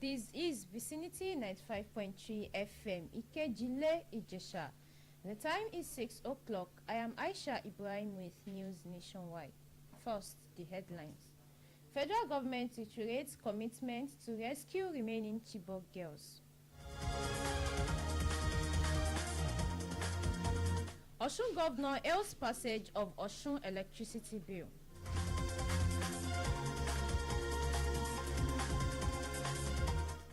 This is Vicinity 95.3 FM, Ikejile, Ijesha. The time is 6 o'clock. I am Aisha Ibrahim with News Nationwide. First, the headlines. Federal government reiterates commitment to rescue remaining Chibok girls. Osun Governor hails passage of Osun Electricity Bill.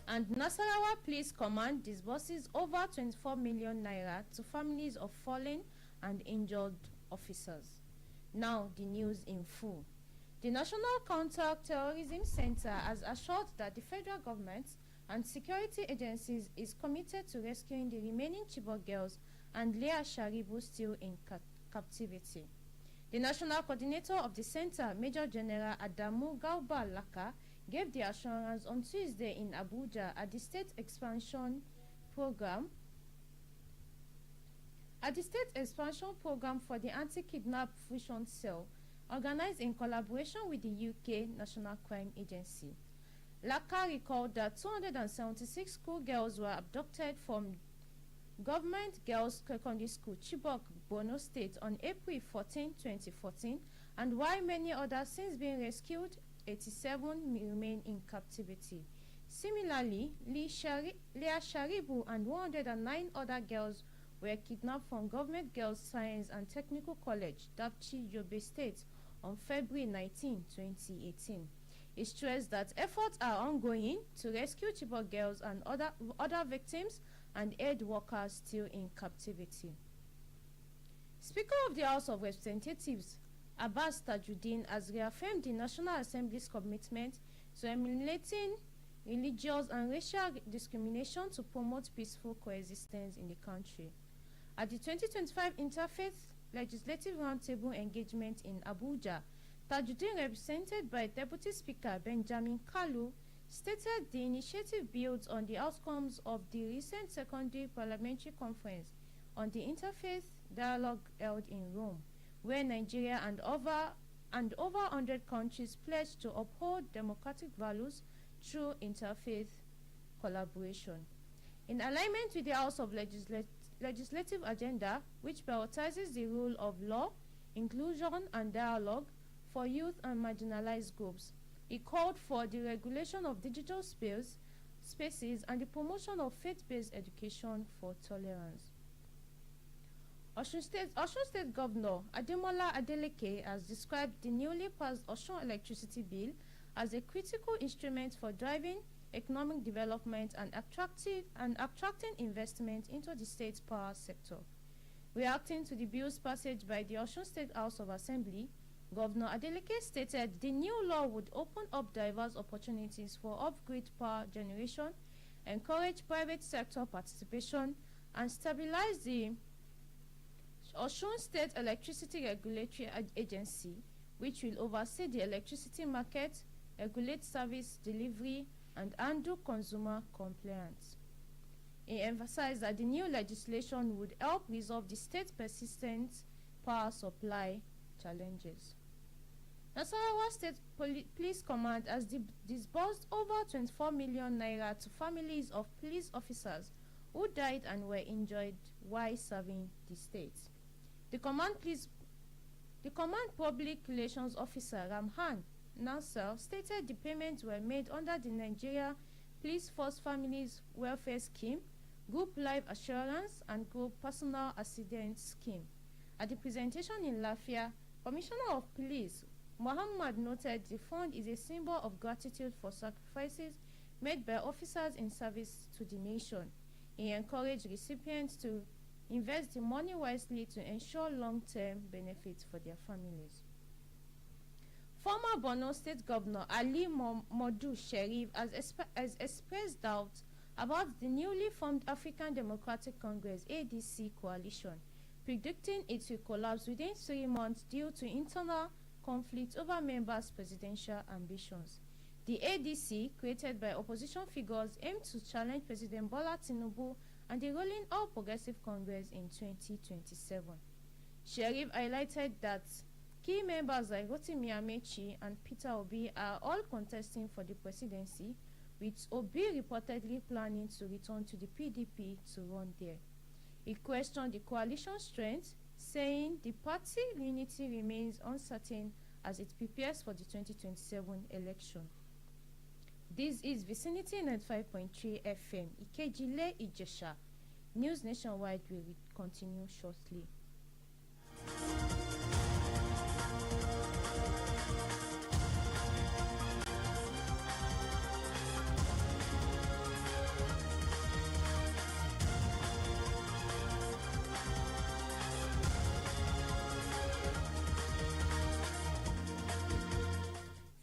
And Nasarawa Police Command disburses over 24 million naira to families of fallen and injured officers. Now the news in full. The National Counter-Terrorism Center has assured that the federal government and security agencies is committed to rescuing the remaining Chibok girls and Leah Sharibu still in captivity. The national coordinator of the center, Major General Adamu Gauba Laka, gave the assurance on Tuesday in Abuja at the State Expansion Program for the Anti-Kidnap Fusion Cell, organized in collaboration with the UK National Crime Agency. Laka recalled that 276 schoolgirls were abducted from Government Girls Secondary School, Chibok, Borno State on April 14, 2014, and while many others since being rescued, 87 remain in captivity. Similarly, Leah Sharibu and 109 other girls were kidnapped from Government Girls Science and Technical College, Dapchi, Yobe State, on February 19, 2018. It stressed that efforts are ongoing to rescue Chibok girls and other victims and aid workers still in captivity. Speaker of the House of Representatives, Abbas Tajuddin, has reaffirmed the National Assembly's commitment to eliminating religious and racial discrimination to promote peaceful coexistence in the country. At the 2025 Interfaith Legislative Roundtable engagement in Abuja, Tajuddin, represented by Deputy Speaker Benjamin Kalu, stated the initiative builds on the outcomes of the recent secondary parliamentary conference on the interfaith dialogue held in Rome, where Nigeria and over 100 countries pledged to uphold democratic values through interfaith collaboration. In alignment with the House of Legislative agenda, which prioritizes the rule of law, inclusion and dialogue for youth and marginalized groups, he called for the regulation of digital spaces and the promotion of faith-based education for tolerance. Osun State Governor Ademola Adeleke has described the newly passed Osun Electricity Bill as a critical instrument for driving economic development and attracting investment into the state's power sector. Reacting to the bill's passage by the Osun State House of Assembly, Governor Adeleke stated the new law would open up diverse opportunities for off-grid power generation, encourage private sector participation, and stabilize the Osun State Electricity Regulatory Agency, which will oversee the electricity market, regulate service delivery, and handle consumer complaints. He emphasized that the new legislation would help resolve the state's persistent power supply challenges. Nasarawa State Police Command has disbursed over 24 million naira to families of police officers who died and were injured while serving the state. The command public relations officer Ramhan Nasser stated the payments were made under the Nigeria Police Force Families Welfare Scheme, Group Life Assurance, and Group Personal Accident Scheme. At the presentation in Lafia, Commissioner of Police Muhammad noted the fund is a symbol of gratitude for sacrifices made by officers in service to the nation. He encouraged recipients to invest the money wisely to ensure long-term benefits for their families. Former Borno State Governor Ali Modu Sherif has expressed doubt about the newly formed African Democratic Congress ADC coalition, predicting it will collapse within 3 months due to internal conflict over members' presidential ambitions. The ADC, created by opposition figures, aimed to challenge President Bola Tinubu and the ruling All Progressive Congress in 2027. Sherif highlighted that key members like Rotimi Amechi and Peter Obi are all contesting for the presidency, with Obi reportedly planning to return to the PDP to run there. He questioned the coalition strength, saying the party unity remains uncertain as it prepares for the 2027 election. This is Vicinity 95.3 FM, Ikejile Ijesha. News Nationwide will continue shortly.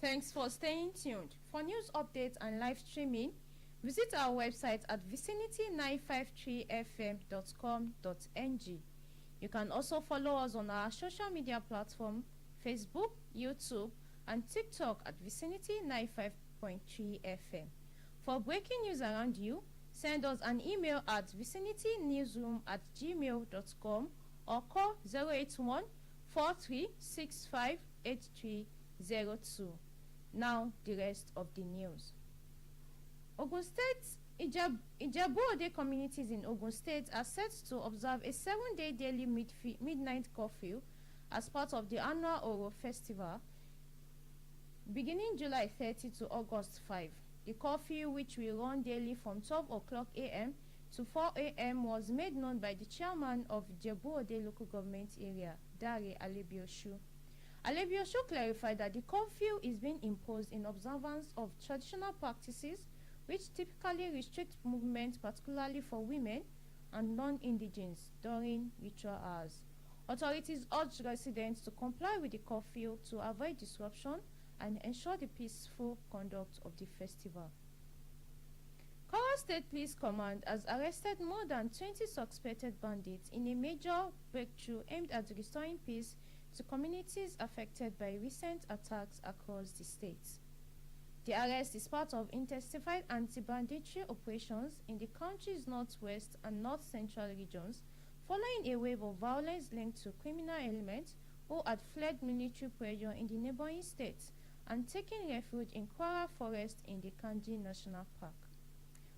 Thanks for staying tuned. For news updates and live streaming, visit our website at vicinity953fm.com.ng. You can also follow us on our social media platform, Facebook, YouTube, and TikTok at Vicinity 95.3 FM. For breaking news around you, send us an email at vicinitynewsroom@gmail.com or call 081 4365 8302. Now, the rest of the news. Ogun State Ijebu-Ode communities in Ogun State are set to observe a 7-day daily midnight curfew as part of the annual Oro Festival beginning July 30 to August 5. The curfew, which will run daily from 12 o'clock a.m. to 4 a.m., was made known by the chairman of Ijebu-Ode local government area, Dare Alebioshu. Alebioshu clarified that the curfew is being imposed in observance of traditional practices which typically restrict movement, particularly for women and non-indigenes during ritual hours. Authorities urged residents to comply with the curfew to avoid disruption and ensure the peaceful conduct of the festival. Kwara State Police Command has arrested more than 20 suspected bandits in a major breakthrough aimed at restoring peace to communities affected by recent attacks across the state. The arrest is part of intensified anti-banditry operations in the country's northwest and north-central regions, following a wave of violence linked to criminal elements who had fled military pressure in the neighboring states and taken refuge in Kwara Forest in the Kanji National Park.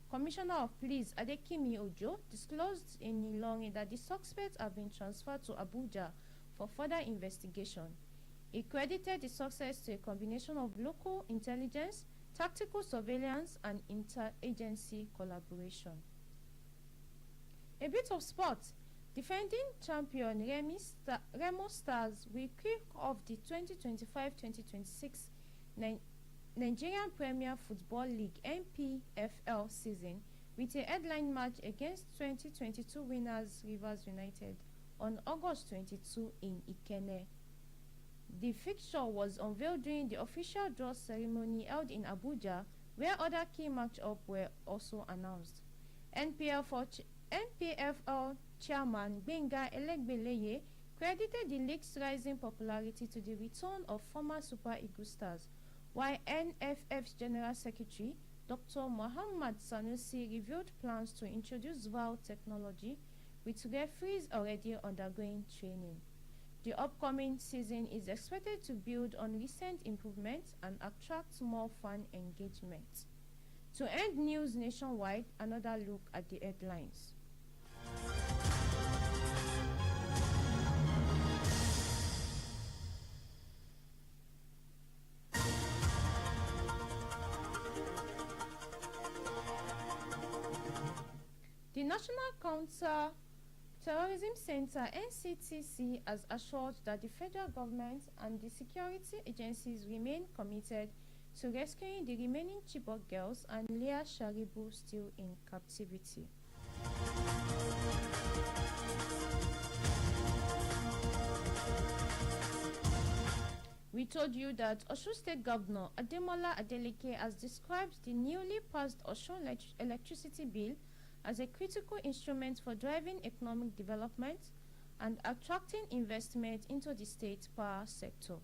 Commissioner of Police Adekimi Ojo disclosed in Ilorin that the suspects have been transferred to Abuja for further investigation. He credited the success to a combination of local intelligence, tactical surveillance, and interagency collaboration. A bit of sport. Defending champion Remo Stars will kick off the 2025-2026 Nigerian Premier Football League (NPFL) season with a headline match against 2022 winners Rivers United on August 22 in Ikenne. The fixture was unveiled during the official draw ceremony held in Abuja, where other key matchups were also announced. NPFL chairman Benga Elegbeleye credited the league's rising popularity to the return of former Super Eagles stars, while NFF's General Secretary Dr. Muhammad Sanusi revealed plans to introduce VAR technology with referees already undergoing training. The upcoming season is expected to build on recent improvements and attract more fan engagement. To end news nationwide, another look at the headlines. The National Counter-Terrorism Center (NCTC) has assured that the federal government and the security agencies remain committed to rescuing the remaining Chibok girls and Leah Sharibu still in captivity. We told you that Osun State Governor Ademola Adeleke has described the newly passed Osun Electricity Bill as a critical instrument for driving economic development and attracting investment into the state power sector.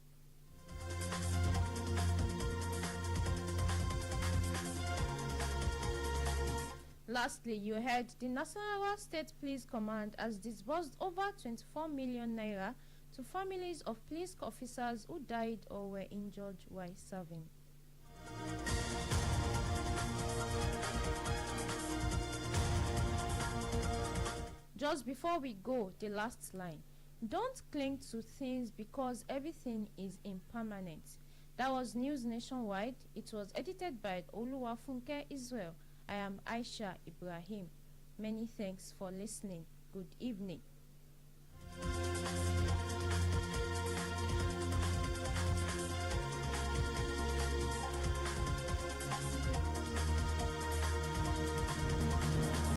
Lastly, you heard the Nasarawa State Police Command has disbursed over 24 million naira to families of police officers who died or were injured while serving. Just before we go, the last line. Don't cling to things because everything is impermanent. That was News Nationwide. It was edited by Oluwafunke Israel. I am Aisha Ibrahim. Many thanks for listening. Good evening.